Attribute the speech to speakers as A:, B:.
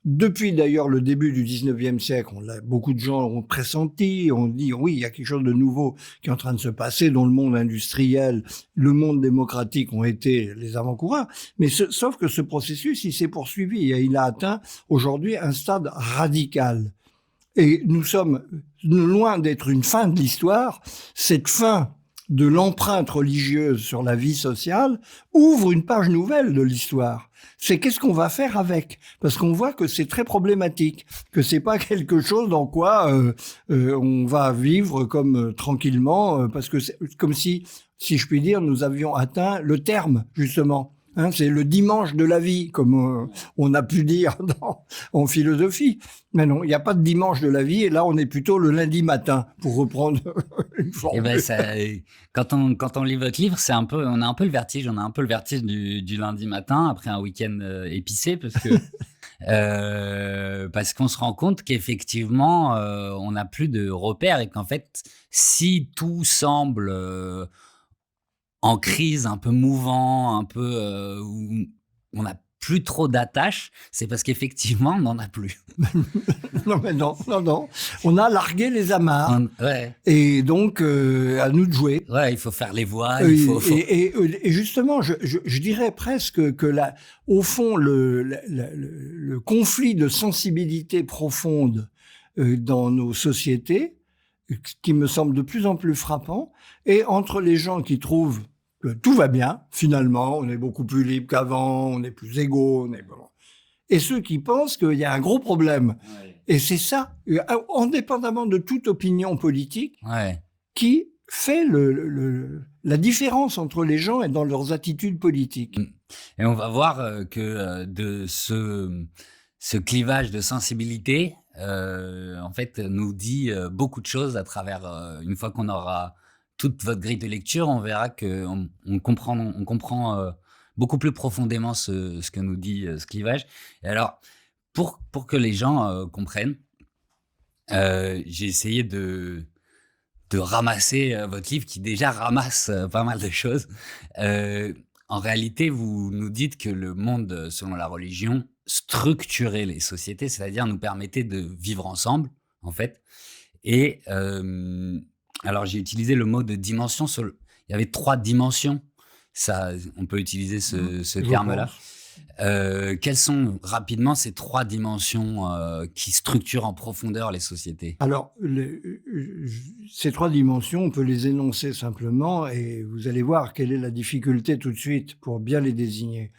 A: Depuis d'ailleurs le début du 19e siècle, beaucoup de gens ont pressenti, on dit oui, il y a quelque chose de nouveau qui est en train de se passer, dont le monde industriel, le monde démocratique ont été les avant-coureurs. Mais sauf que ce processus, il s'est poursuivi et il a atteint aujourd'hui un stade radical. Et nous sommes loin d'être une fin de l'histoire. Cette fin de l'empreinte religieuse sur la vie sociale ouvre une page nouvelle de l'histoire. C'est qu'est-ce qu'on va faire avec? Parce qu'on voit que c'est très problématique, que c'est pas quelque chose dans quoi on va vivre comme tranquillement, parce que c'est comme si je puis dire, nous avions atteint le terme justement. Hein, c'est le dimanche de la vie, comme on a pu dire en philosophie. Mais non, il n'y a pas de dimanche de la vie, et là, on est plutôt le lundi matin, pour reprendre une
B: Et
A: formule.
B: ben ça, quand on lit votre livre, c'est un peu, on a un peu le vertige, on a un peu le vertige du lundi matin après un week-end épicé, parce qu'on se rend compte qu'effectivement, on n'a plus de repères et qu'en fait, si tout semble en crise, un peu mouvant, un peu où on n'a plus trop d'attaches, c'est parce qu'effectivement, on n'en a plus.
A: Non, mais non, non, non. On a largué les amarres,
B: Ouais,
A: et donc, à nous de jouer.
B: ouais, il faut faire les voiles, il faut...
A: Et justement, je dirais presque que au fond, le conflit de sensibilité profonde dans nos sociétés, qui me semble de plus en plus frappant, est entre les gens qui trouvent que tout va bien, finalement, on est beaucoup plus libre qu'avant, on est plus égaux, et ceux qui pensent qu'il y a un gros problème.
B: Ouais.
A: Et c'est ça, indépendamment de toute opinion politique,
B: Ouais.
A: qui fait la différence entre les gens et dans leurs attitudes politiques.
B: Mm. Et on va voir que de ce clivage de sensibilité, en fait, nous dit beaucoup de choses à travers, une fois qu'on aura toute votre grille de lecture, on verra qu'on on comprend beaucoup plus profondément ce que nous dit ce clivage. Et alors, pour que les gens comprennent, j'ai essayé de ramasser votre livre qui déjà ramasse pas mal de choses. Heu, En réalité, vous nous dites que le monde, selon la religion, structurait les sociétés, c'est-à-dire nous permettait de vivre ensemble, en fait. Et alors j'ai utilisé le mot de dimension sur le il y avait 3 dimensions, ça on peut utiliser ce
A: Je
B: terme-là.
A: pense.
B: Quelles sont rapidement ces 3 dimensions, qui structurent en profondeur les sociétés?
A: Alors, ces trois dimensions, on peut les énoncer simplement et vous allez voir quelle est la difficulté tout de suite pour bien les désigner.